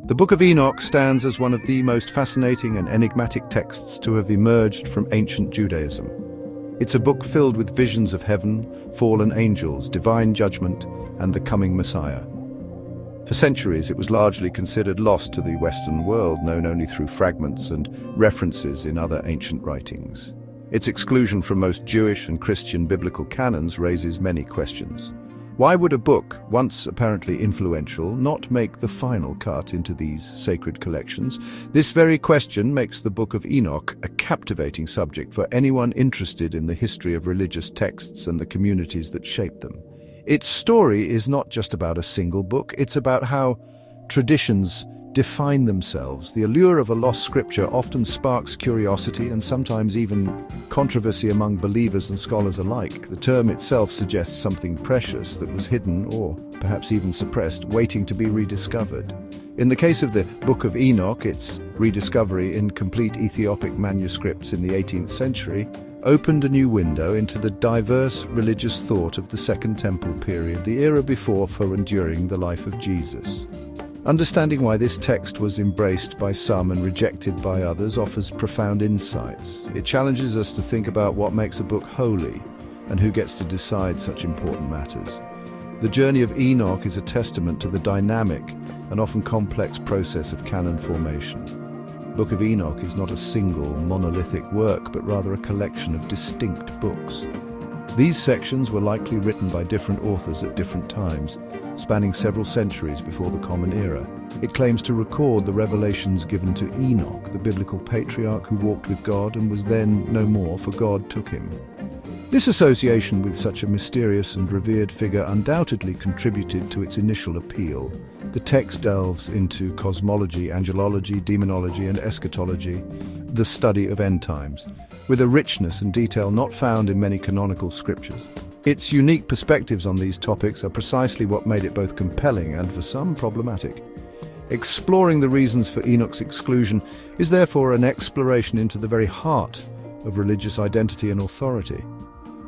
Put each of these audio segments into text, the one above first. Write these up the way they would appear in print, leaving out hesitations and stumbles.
The Book of Enoch stands as one of the most fascinating and enigmatic texts to have emerged from ancient Judaism. It's a book filled with visions of heaven, fallen angels, divine judgment, and the coming Messiah. For centuries, it was largely considered lost to the Western world, known only through fragments and references in other ancient writings. Its exclusion from most Jewish and Christian biblical canons raises many questions. Why would a book, once apparently influential, not make the final cut into these sacred collections? This very question makes the Book of Enoch a captivating subject for anyone interested in the history of religious texts and the communities that shape them. Its story is not just about a single book, it's about how traditions define themselves. The allure of a lost scripture often sparks curiosity and sometimes even controversy among believers and scholars alike. The term itself suggests something precious that was hidden or perhaps even suppressed, waiting to be rediscovered. In the case of the Book of Enoch, its rediscovery in complete Ethiopic manuscripts in the 18th century opened a new window into the diverse religious thought of the Second Temple period, the era before and during the life of Jesus. Understanding why this text was embraced by some and rejected by others offers profound insights. It challenges us to think about what makes a book holy and who gets to decide such important matters. The journey of Enoch is a testament to the dynamic and often complex process of canon formation. The Book of Enoch is not a single monolithic work, but rather a collection of distinct books. These sections were likely written by different authors at different times, spanning several centuries before the Common Era. It claims to record the revelations given to Enoch, the biblical patriarch who walked with God and was then no more, for God took him. This association with such a mysterious and revered figure undoubtedly contributed to its initial appeal. The text delves into cosmology, angelology, demonology, and eschatology, the study of end times, with a richness and detail not found in many canonical scriptures. Its unique perspectives on these topics are precisely what made it both compelling and, for some, problematic. Exploring the reasons for Enoch's exclusion is therefore an exploration into the very heart of religious identity and authority.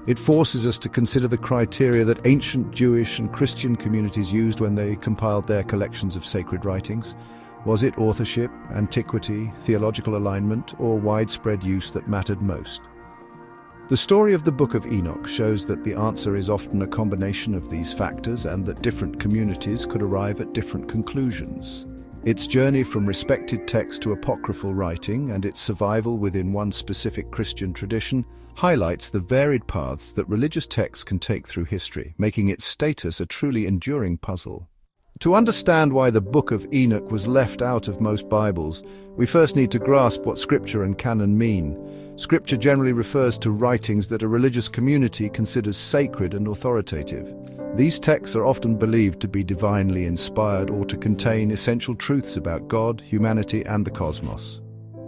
It forces us to consider the criteria that ancient Jewish and Christian communities used when they compiled their collections of sacred writings. Was it authorship, antiquity, theological alignment, or widespread use that mattered most? The story of the Book of Enoch shows that the answer is often a combination of these factors and that different communities could arrive at different conclusions. Its journey from respected text to apocryphal writing and its survival within one specific Christian tradition highlights the varied paths that religious texts can take through history, making its status a truly enduring puzzle. To understand why the Book of Enoch was left out of most Bibles, we first need to grasp what Scripture and Canon mean. Scripture generally refers to writings that a religious community considers sacred and authoritative. These texts are often believed to be divinely inspired or to contain essential truths about God, humanity, and the cosmos.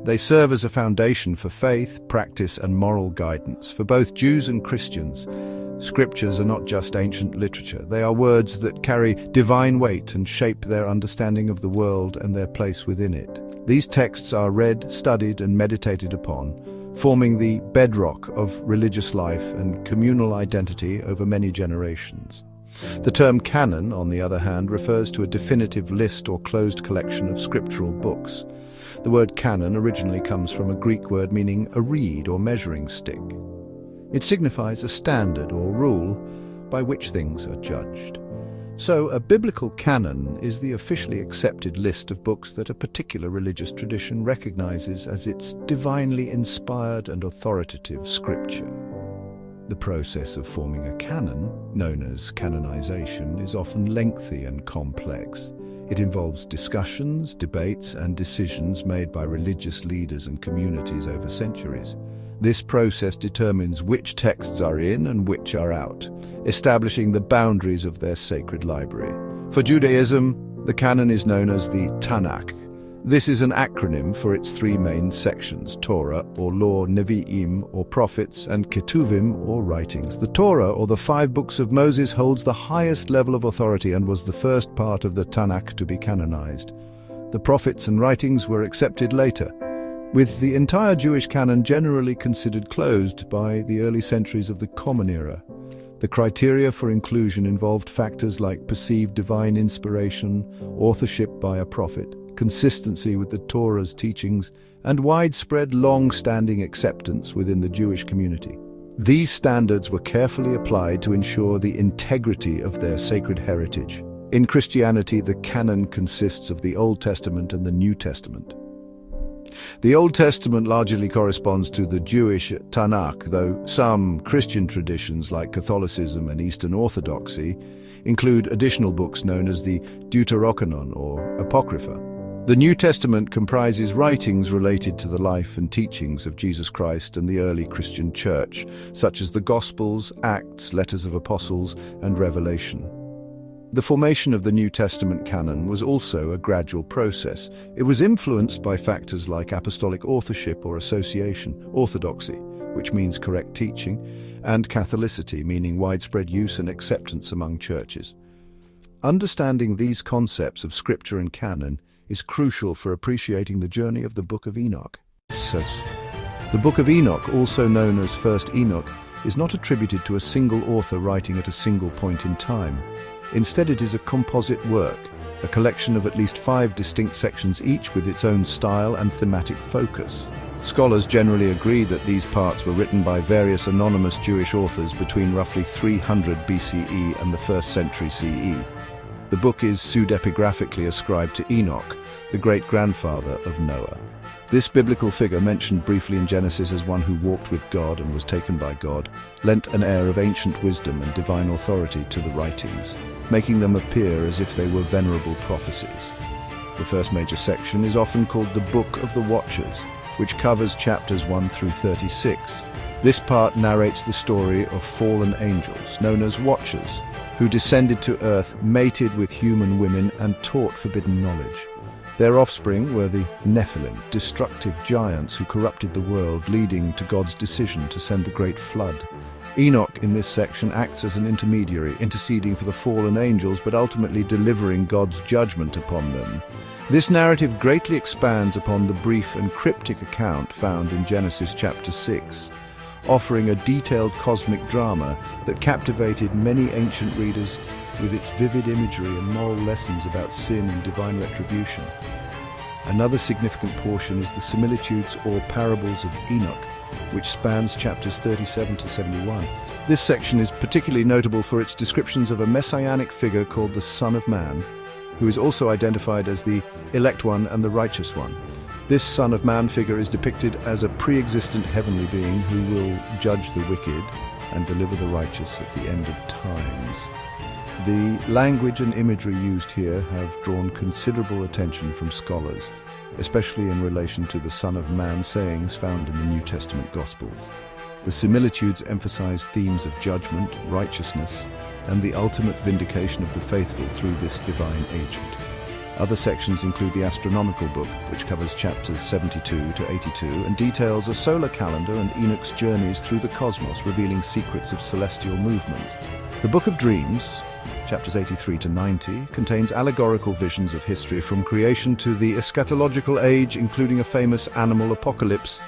They serve as a foundation for faith, practice, and moral guidance for both Jews and Christians. Scriptures are not just ancient literature. They are words that carry divine weight and shape their understanding of the world and their place within it. These texts are read, studied, and meditated upon, forming the bedrock of religious life and communal identity over many generations. The term canon, on the other hand, refers to a definitive list or closed collection of scriptural books. The word canon originally comes from a Greek word meaning a reed or measuring stick. It signifies a standard or rule by which things are judged. So, a biblical canon is the officially accepted list of books that a particular religious tradition recognizes as its divinely inspired and authoritative scripture. The process of forming a canon, known as canonization, is often lengthy and complex. It involves discussions, debates, and decisions made by religious leaders and communities over centuries. This process determines which texts are in and which are out, establishing the boundaries of their sacred library. For Judaism, the canon is known as the Tanakh. This is an acronym for its three main sections: Torah, or law, Nevi'im, or prophets, and Ketuvim, or writings. The Torah, or the 5 books of Moses, holds the highest level of authority and was the first part of the Tanakh to be canonized. The prophets and writings were accepted later, with the entire Jewish canon generally considered closed by the early centuries of the Common Era. The criteria for inclusion involved factors like perceived divine inspiration, authorship by a prophet, consistency with the Torah's teachings, and widespread long-standing acceptance within the Jewish community. These standards were carefully applied to ensure the integrity of their sacred heritage. In Christianity, the Canon consists of the Old Testament and the New Testament. The Old Testament largely corresponds to the Jewish Tanakh, though some Christian traditions like Catholicism and Eastern Orthodoxy include additional books known as the Deuterocanon or Apocrypha. The New Testament comprises writings related to the life and teachings of Jesus Christ and the early Christian church, such as the Gospels, Acts, letters of apostles, and Revelation. The formation of the New Testament canon was also a gradual process. It was influenced by factors like apostolic authorship or association, orthodoxy, which means correct teaching, and Catholicity, meaning widespread use and acceptance among churches. Understanding these concepts of scripture and canon is crucial for appreciating the journey of the Book of Enoch. The Book of Enoch, also known as First Enoch, is not attributed to a single author writing at a single point in time. Instead, it is a composite work, a collection of at least 5 distinct sections, each with its own style and thematic focus. Scholars generally agree that these parts were written by various anonymous Jewish authors between roughly 300 BCE and the 1st century CE. The book is pseudepigraphically ascribed to Enoch, the great-grandfather of Noah. This biblical figure, mentioned briefly in Genesis as one who walked with God and was taken by God, lent an air of ancient wisdom and divine authority to the writings, making them appear as if they were venerable prophecies. The first major section is often called the Book of the Watchers, which covers chapters 1 through 36. This part narrates the story of fallen angels, known as Watchers, who descended to earth, mated with human women, and taught forbidden knowledge. Their offspring were the Nephilim, destructive giants who corrupted the world, leading to God's decision to send the Great Flood. Enoch, in this section, acts as an intermediary, interceding for the fallen angels, but ultimately delivering God's judgment upon them. This narrative greatly expands upon the brief and cryptic account found in Genesis chapter 6, offering a detailed cosmic drama that captivated many ancient readers with its vivid imagery and moral lessons about sin and divine retribution. Another significant portion is the similitudes or parables of Enoch, which spans chapters 37 to 71. This section is particularly notable for its descriptions of a messianic figure called the Son of Man, who is also identified as the elect one and the righteous one. This Son of Man figure is depicted as a pre-existent heavenly being who will judge the wicked and deliver the righteous at the end of times. The language and imagery used here have drawn considerable attention from scholars, especially in relation to the Son of Man sayings found in the New Testament Gospels. The similitudes emphasize themes of judgment, righteousness, and the ultimate vindication of the faithful through this divine agent. Other sections include the astronomical book, which covers chapters 72 to 82 and details a solar calendar and Enoch's journeys through the cosmos, revealing secrets of celestial movement. The Book of Dreams, chapters 83 to 90, contains allegorical visions of history from creation to the eschatological age, including a famous animal apocalypse.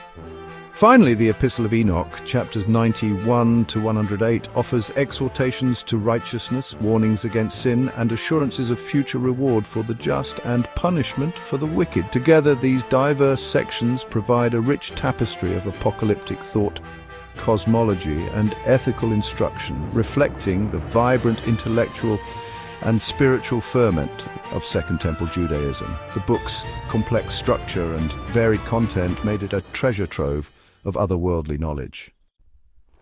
Finally, the Epistle of Enoch, chapters 91 to 108, offers exhortations to righteousness, warnings against sin, and assurances of future reward for the just and punishment for the wicked. Together, these diverse sections provide a rich tapestry of apocalyptic thought, cosmology, and ethical instruction, reflecting the vibrant intellectual and spiritual ferment of Second Temple Judaism. The book's complex structure and varied content made it a treasure trove of otherworldly knowledge.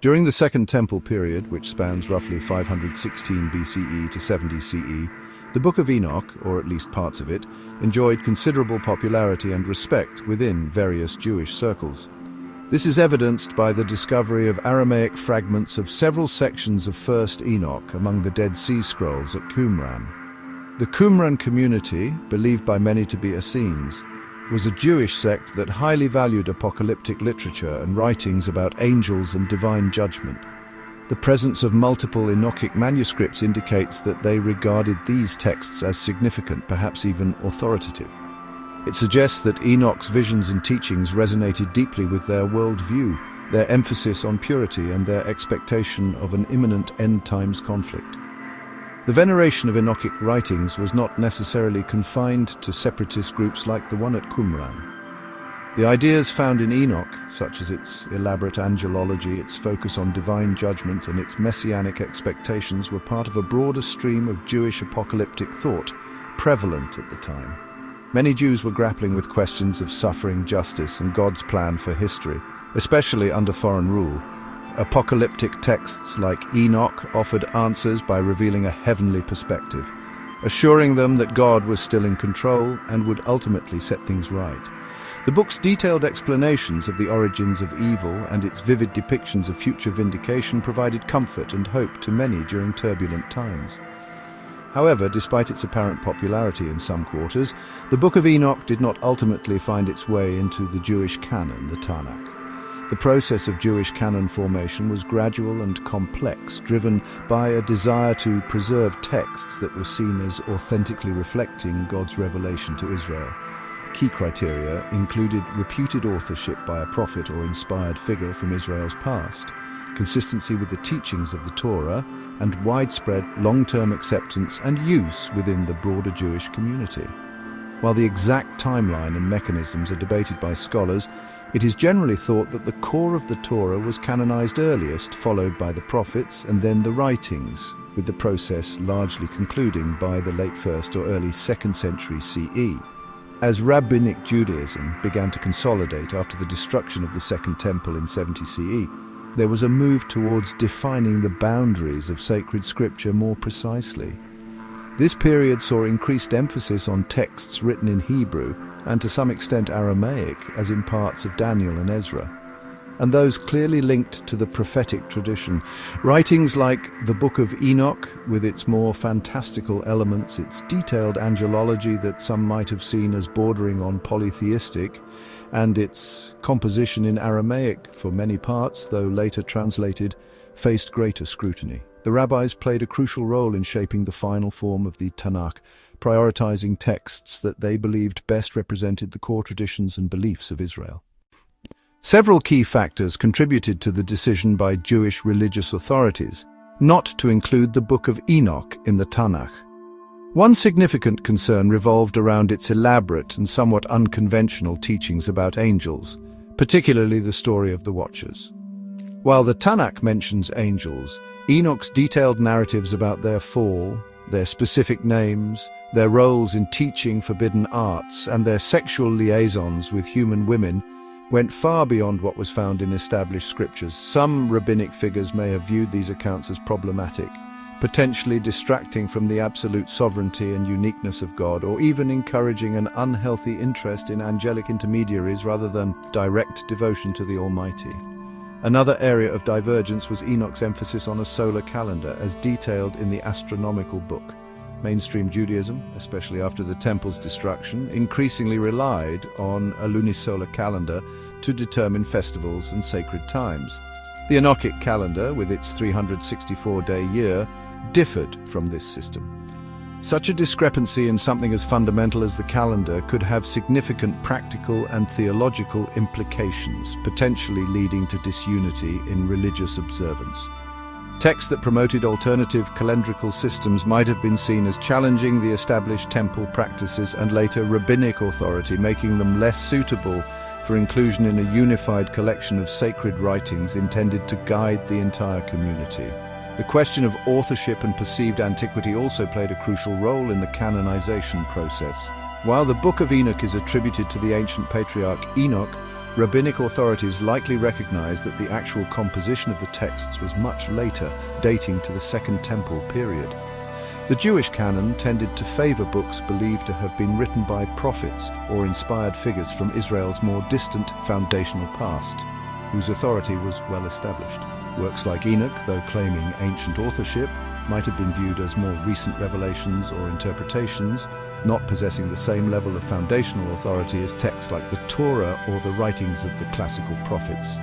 During the Second Temple period, which spans roughly 516 BCE to 70 CE, the Book of Enoch, or at least parts of it, enjoyed considerable popularity and respect within various Jewish circles. This is evidenced by the discovery of Aramaic fragments of several sections of First Enoch among the Dead Sea Scrolls at Qumran. The Qumran community, believed by many to be Essenes, was a Jewish sect that highly valued apocalyptic literature and writings about angels and divine judgment. The presence of multiple Enochic manuscripts indicates that they regarded these texts as significant, perhaps even authoritative. It suggests that Enoch's visions and teachings resonated deeply with their worldview, their emphasis on purity and their expectation of an imminent end-times conflict. The veneration of Enochic writings was not necessarily confined to separatist groups like the one at Qumran. The ideas found in Enoch, such as its elaborate angelology, its focus on divine judgment, and its messianic expectations, were part of a broader stream of Jewish apocalyptic thought, prevalent at the time. Many Jews were grappling with questions of suffering, justice, and God's plan for history, especially under foreign rule. Apocalyptic texts like Enoch offered answers by revealing a heavenly perspective, assuring them that God was still in control and would ultimately set things right. The book's detailed explanations of the origins of evil and its vivid depictions of future vindication provided comfort and hope to many during turbulent times. However, despite its apparent popularity in some quarters, the Book of Enoch did not ultimately find its way into the Jewish canon, the Tanakh. The process of Jewish canon formation was gradual and complex, driven by a desire to preserve texts that were seen as authentically reflecting God's revelation to Israel. Key criteria included reputed authorship by a prophet or inspired figure from Israel's past, consistency with the teachings of the Torah, and widespread long-term acceptance and use within the broader Jewish community. While the exact timeline and mechanisms are debated by scholars, it is generally thought that the core of the Torah was canonized earliest, followed by the prophets, and then the writings, with the process largely concluding by the late 1st or early 2nd century CE. As Rabbinic Judaism began to consolidate after the destruction of the Second Temple in 70 CE, there was a move towards defining the boundaries of sacred scripture more precisely. This period saw increased emphasis on texts written in Hebrew, and to some extent Aramaic, as in parts of Daniel and Ezra, and those clearly linked to the prophetic tradition. Writings like the Book of Enoch, with its more fantastical elements, its detailed angelology that some might have seen as bordering on polytheistic, and its composition in Aramaic for many parts, though later translated, faced greater scrutiny. The rabbis played a crucial role in shaping the final form of the Tanakh, prioritizing texts that they believed best represented the core traditions and beliefs of Israel. Several key factors contributed to the decision by Jewish religious authorities not to include the Book of Enoch in the Tanakh. One significant concern revolved around its elaborate and somewhat unconventional teachings about angels, particularly the story of the Watchers. While the Tanakh mentions angels, Enoch's detailed narratives about their fall, their specific names, their roles in teaching forbidden arts, and their sexual liaisons with human women went far beyond what was found in established scriptures. Some rabbinic figures may have viewed these accounts as problematic, potentially distracting from the absolute sovereignty and uniqueness of God, or even encouraging an unhealthy interest in angelic intermediaries rather than direct devotion to the Almighty. Another area of divergence was Enoch's emphasis on a solar calendar, as detailed in the astronomical book. Mainstream Judaism, especially after the temple's destruction, increasingly relied on a lunisolar calendar to determine festivals and sacred times. The Enochic calendar, with its 364-day year, differed from this system. Such a discrepancy in something as fundamental as the calendar could have significant practical and theological implications, potentially leading to disunity in religious observance. Texts that promoted alternative calendrical systems might have been seen as challenging the established temple practices and later rabbinic authority, making them less suitable for inclusion in a unified collection of sacred writings intended to guide the entire community. The question of authorship and perceived antiquity also played a crucial role in the canonization process. While the Book of Enoch is attributed to the ancient patriarch Enoch, rabbinic authorities likely recognized that the actual composition of the texts was much later, dating to the Second Temple period. The Jewish canon tended to favor books believed to have been written by prophets or inspired figures from Israel's more distant foundational past, whose authority was well established. Works like Enoch, though claiming ancient authorship, might have been viewed as more recent revelations or interpretations, not possessing the same level of foundational authority as texts like the Torah or the writings of the classical prophets.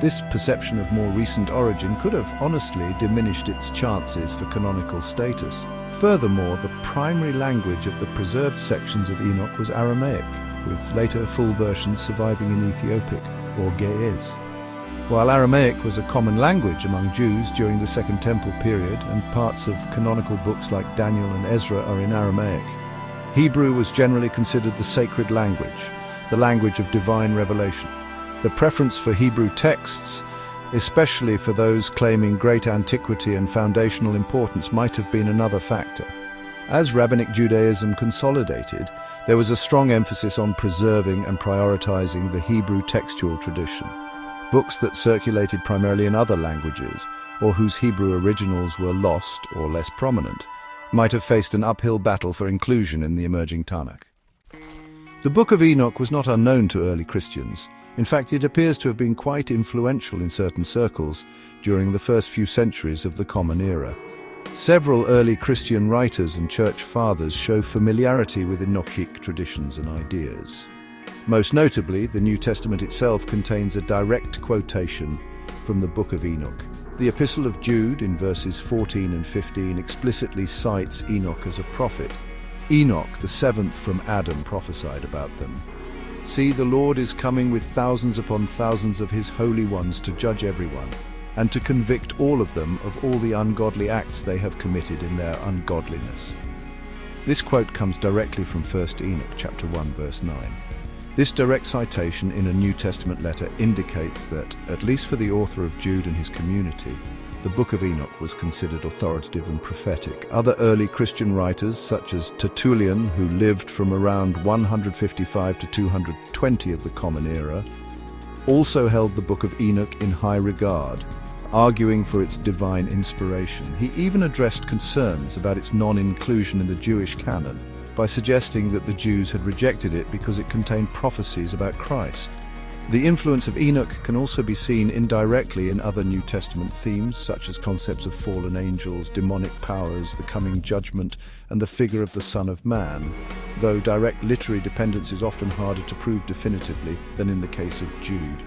This perception of more recent origin could have honestly diminished its chances for canonical status. Furthermore, the primary language of the preserved sections of Enoch was Aramaic, with later full versions surviving in Ethiopic or Ge'ez. While Aramaic was a common language among Jews during the Second Temple period, and parts of canonical books like Daniel and Ezra are in Aramaic, Hebrew was generally considered the sacred language, the language of divine revelation. The preference for Hebrew texts, especially for those claiming great antiquity and foundational importance, might have been another factor. As Rabbinic Judaism consolidated, there was a strong emphasis on preserving and prioritizing the Hebrew textual tradition. Books that circulated primarily in other languages, or whose Hebrew originals were lost or less prominent, might have faced an uphill battle for inclusion in the emerging Tanakh. The Book of Enoch was not unknown to early Christians. In fact, it appears to have been quite influential in certain circles during the first few centuries of the Common Era. Several early Christian writers and church fathers show familiarity with Enochic traditions and ideas. Most notably, the New Testament itself contains a direct quotation from the Book of Enoch. The Epistle of Jude, in verses 14 and 15, explicitly cites Enoch as a prophet. Enoch, the seventh from Adam, prophesied about them. "See, the Lord is coming with thousands upon thousands of his holy ones to judge everyone, and to convict all of them of all the ungodly acts they have committed in their ungodliness." This quote comes directly from 1 Enoch chapter 1, verse 9. This direct citation in a New Testament letter indicates that, at least for the author of Jude and his community, the Book of Enoch was considered authoritative and prophetic. Other early Christian writers, such as Tertullian, who lived from around 155 to 220 of the Common Era, also held the Book of Enoch in high regard, arguing for its divine inspiration. He even addressed concerns about its non-inclusion in the Jewish canon, by suggesting that the Jews had rejected it because it contained prophecies about Christ. The influence of Enoch can also be seen indirectly in other New Testament themes, such as concepts of fallen angels, demonic powers, the coming judgment, and the figure of the Son of Man, though direct literary dependence is often harder to prove definitively than in the case of Jude.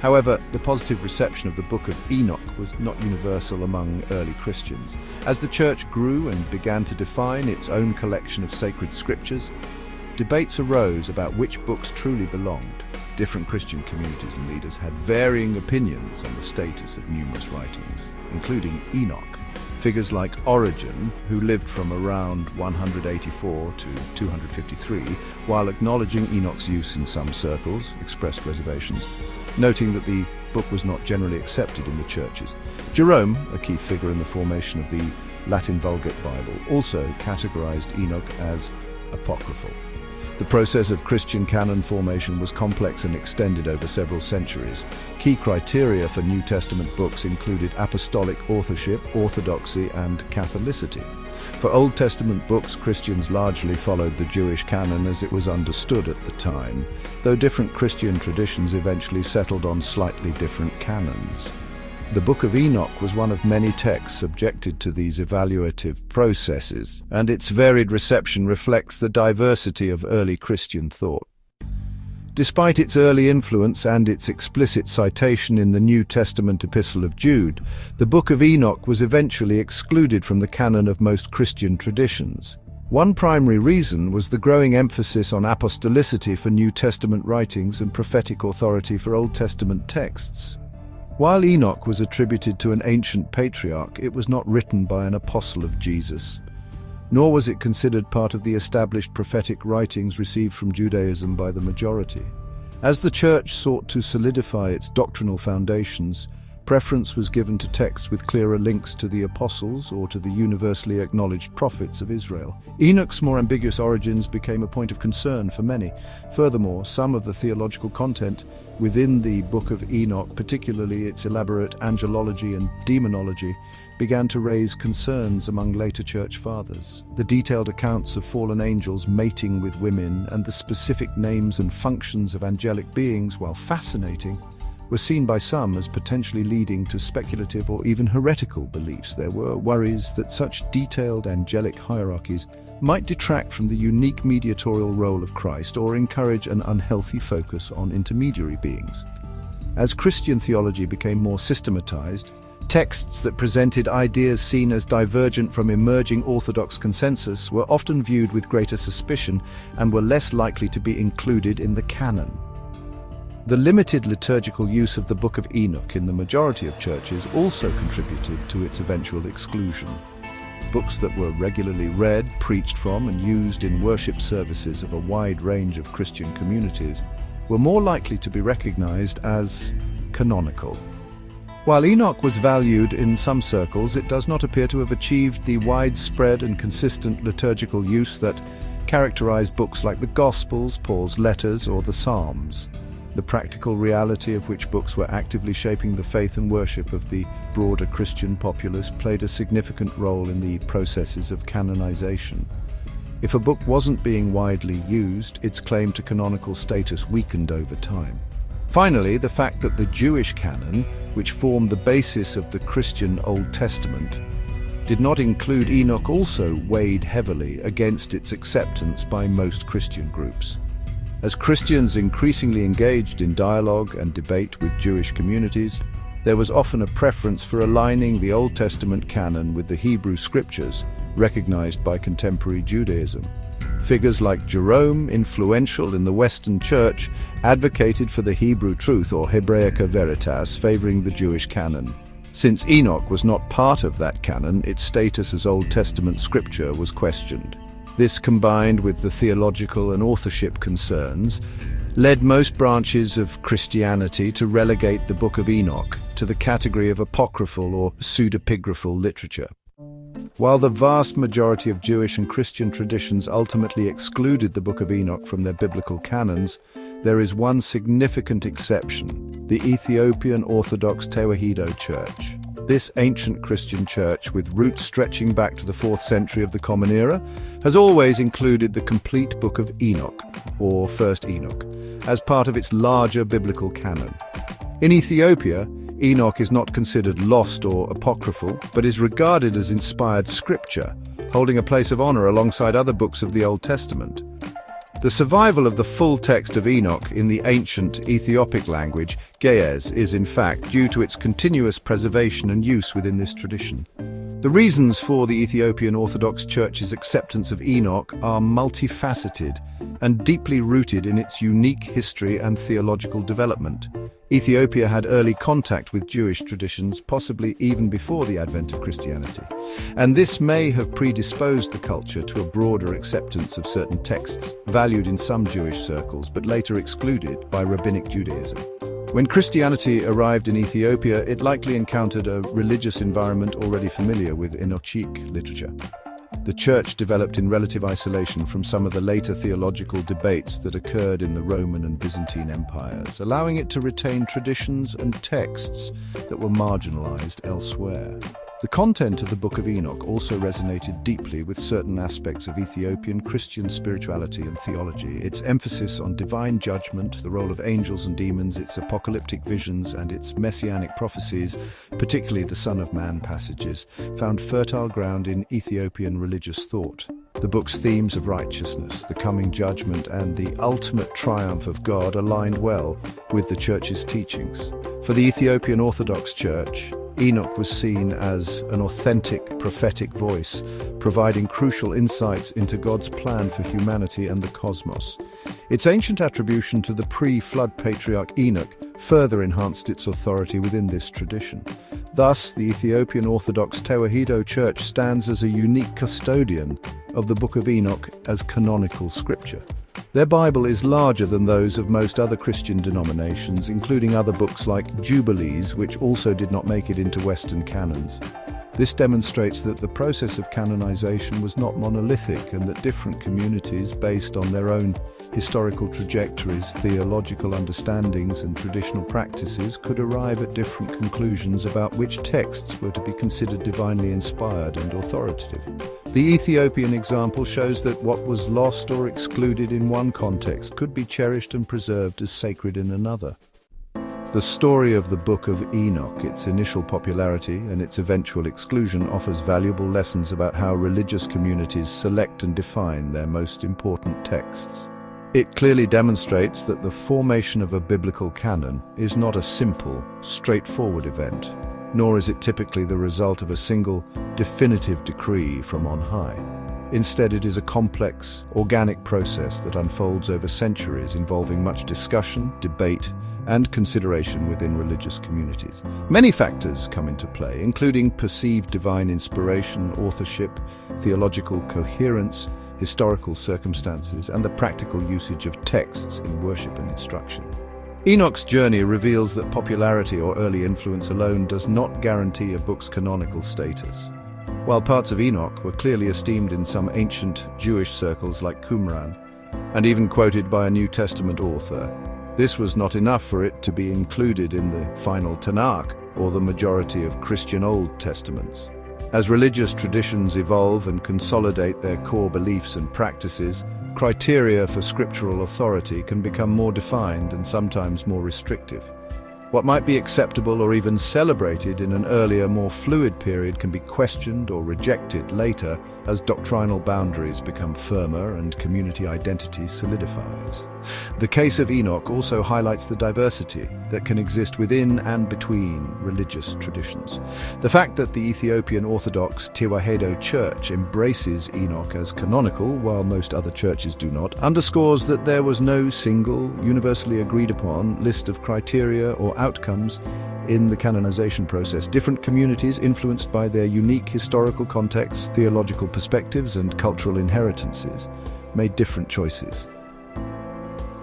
However, the positive reception of the Book of Enoch was not universal among early Christians. As the Church grew and began to define its own collection of sacred scriptures, debates arose about which books truly belonged. Different Christian communities and leaders had varying opinions on the status of numerous writings, including Enoch. Figures like Origen, who lived from around 184 to 253, while acknowledging Enoch's use in some circles, expressed reservations, noting that the book was not generally accepted in the churches. Jerome, a key figure in the formation of the Latin Vulgate Bible, also categorized Enoch as apocryphal. The process of Christian canon formation was complex and extended over several centuries. Key criteria for New Testament books included apostolic authorship, orthodoxy, and Catholicity. For Old Testament books, Christians largely followed the Jewish canon as it was understood at the time, though different Christian traditions eventually settled on slightly different canons. The Book of Enoch was one of many texts subjected to these evaluative processes, and its varied reception reflects the diversity of early Christian thought. Despite its early influence and its explicit citation in the New Testament Epistle of Jude, the Book of Enoch was eventually excluded from the canon of most Christian traditions. One primary reason was the growing emphasis on apostolicity for New Testament writings and prophetic authority for Old Testament texts. While Enoch was attributed to an ancient patriarch, it was not written by an apostle of Jesus, nor was it considered part of the established prophetic writings received from Judaism by the majority. As the Church sought to solidify its doctrinal foundations, preference was given to texts with clearer links to the apostles or to the universally acknowledged prophets of Israel. Enoch's more ambiguous origins became a point of concern for many. Furthermore, some of the theological content within the Book of Enoch, particularly its elaborate angelology and demonology, began to raise concerns among later church fathers. The detailed accounts of fallen angels mating with women and the specific names and functions of angelic beings, while fascinating, were seen by some as potentially leading to speculative or even heretical beliefs. There were worries that such detailed angelic hierarchies might detract from the unique mediatorial role of Christ or encourage an unhealthy focus on intermediary beings. As Christian theology became more systematized, texts that presented ideas seen as divergent from emerging orthodox consensus were often viewed with greater suspicion and were less likely to be included in the canon. The limited liturgical use of the Book of Enoch in the majority of churches also contributed to its eventual exclusion. Books that were regularly read, preached from, and used in worship services of a wide range of Christian communities were more likely to be recognized as canonical. While Enoch was valued in some circles, it does not appear to have achieved the widespread and consistent liturgical use that characterized books like the Gospels, Paul's letters, or the Psalms. The practical reality of which books were actively shaping the faith and worship of the broader Christian populace played a significant role in the processes of canonization. If a book wasn't being widely used, its claim to canonical status weakened over time. Finally, the fact that the Jewish canon, which formed the basis of the Christian Old Testament, did not include Enoch also weighed heavily against its acceptance by most Christian groups. As Christians increasingly engaged in dialogue and debate with Jewish communities, there was often a preference for aligning the Old Testament canon with the Hebrew scriptures recognized by contemporary Judaism. Figures like Jerome, influential in the Western Church, advocated for the Hebrew truth, or Hebraica veritas, favoring the Jewish canon. Since Enoch was not part of that canon, its status as Old Testament scripture was questioned. This, combined with the theological and authorship concerns, led most branches of Christianity to relegate the Book of Enoch to the category of apocryphal or pseudepigraphal literature. While the vast majority of Jewish and Christian traditions ultimately excluded the Book of Enoch from their biblical canons, there is one significant exception: the Ethiopian Orthodox Tewahedo Church. This ancient Christian church, with roots stretching back to the 4th century of the Common Era, has always included the complete Book of Enoch, or First Enoch, as part of its larger biblical canon. In Ethiopia, Enoch is not considered lost or apocryphal, but is regarded as inspired scripture, holding a place of honor alongside other books of the Old Testament. The survival of the full text of Enoch in the ancient Ethiopic language, Ge'ez, is in fact due to its continuous preservation and use within this tradition. The reasons for the Ethiopian Orthodox Church's acceptance of Enoch are multifaceted and deeply rooted in its unique history and theological development. Ethiopia had early contact with Jewish traditions, possibly even before the advent of Christianity, and this may have predisposed the culture to a broader acceptance of certain texts valued in some Jewish circles but later excluded by rabbinic Judaism. When Christianity arrived in Ethiopia, it likely encountered a religious environment already familiar with Enochic literature. The church developed in relative isolation from some of the later theological debates that occurred in the Roman and Byzantine empires, allowing it to retain traditions and texts that were marginalized elsewhere. The content of the Book of Enoch also resonated deeply with certain aspects of Ethiopian Christian spirituality and theology. Its emphasis on divine judgment, the role of angels and demons, its apocalyptic visions, and its messianic prophecies, particularly the Son of Man passages, found fertile ground in Ethiopian religious thought. The book's themes of righteousness, the coming judgment, and the ultimate triumph of God aligned well with the church's teachings. For the Ethiopian Orthodox Church, Enoch was seen as an authentic prophetic voice, providing crucial insights into God's plan for humanity and the cosmos. Its ancient attribution to the pre-flood patriarch Enoch further enhanced its authority within this tradition. Thus, the Ethiopian Orthodox Tewahedo Church stands as a unique custodian of the Book of Enoch as canonical scripture. Their Bible is larger than those of most other Christian denominations, including other books like Jubilees, which also did not make it into Western canons. This demonstrates that the process of canonization was not monolithic and that different communities, based on their own historical trajectories, theological understandings, and traditional practices, could arrive at different conclusions about which texts were to be considered divinely inspired and authoritative. The Ethiopian example shows that what was lost or excluded in one context could be cherished and preserved as sacred in another. The story of the Book of Enoch, its initial popularity and its eventual exclusion, offers valuable lessons about how religious communities select and define their most important texts. It clearly demonstrates that the formation of a biblical canon is not a simple, straightforward event, nor is it typically the result of a single, definitive decree from on high. Instead, it is a complex, organic process that unfolds over centuries, involving much discussion, debate, and consideration within religious communities. Many factors come into play, including perceived divine inspiration, authorship, theological coherence, historical circumstances, and the practical usage of texts in worship and instruction. Enoch's journey reveals that popularity or early influence alone does not guarantee a book's canonical status. While parts of Enoch were clearly esteemed in some ancient Jewish circles like Qumran, and even quoted by a New Testament author, this was not enough for it to be included in the final Tanakh or the majority of Christian Old Testaments. As religious traditions evolve and consolidate their core beliefs and practices, criteria for scriptural authority can become more defined and sometimes more restrictive. What might be acceptable or even celebrated in an earlier, more fluid period can be questioned or rejected later as doctrinal boundaries become firmer and community identity solidifies. The case of Enoch also highlights the diversity that can exist within and between religious traditions. The fact that the Ethiopian Orthodox Tewahedo Church embraces Enoch as canonical, while most other churches do not, underscores that there was no single, universally agreed upon list of criteria or outcomes in the canonization process. Different communities, influenced by their unique historical contexts, theological perspectives, and cultural inheritances, made different choices.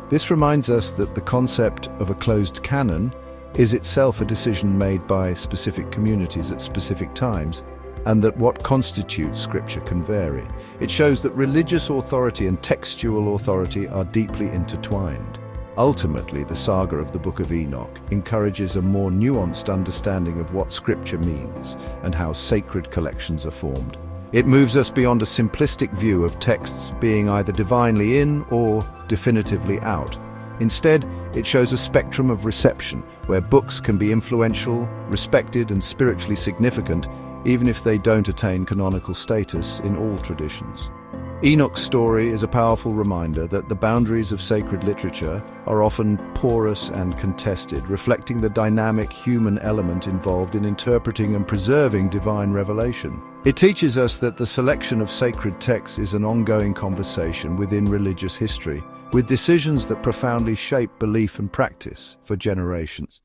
This reminds us that the concept of a closed canon is itself a decision made by specific communities at specific times, and that what constitutes Scripture can vary. It shows that religious authority and textual authority are deeply intertwined. Ultimately, the saga of the Book of Enoch encourages a more nuanced understanding of what Scripture means and how sacred collections are formed. It moves us beyond a simplistic view of texts being either divinely in or definitively out. Instead, it shows a spectrum of reception where books can be influential, respected, and spiritually significant, even if they don't attain canonical status in all traditions. Enoch's story is a powerful reminder that the boundaries of sacred literature are often porous and contested, reflecting the dynamic human element involved in interpreting and preserving divine revelation. It teaches us that the selection of sacred texts is an ongoing conversation within religious history, with decisions that profoundly shape belief and practice for generations.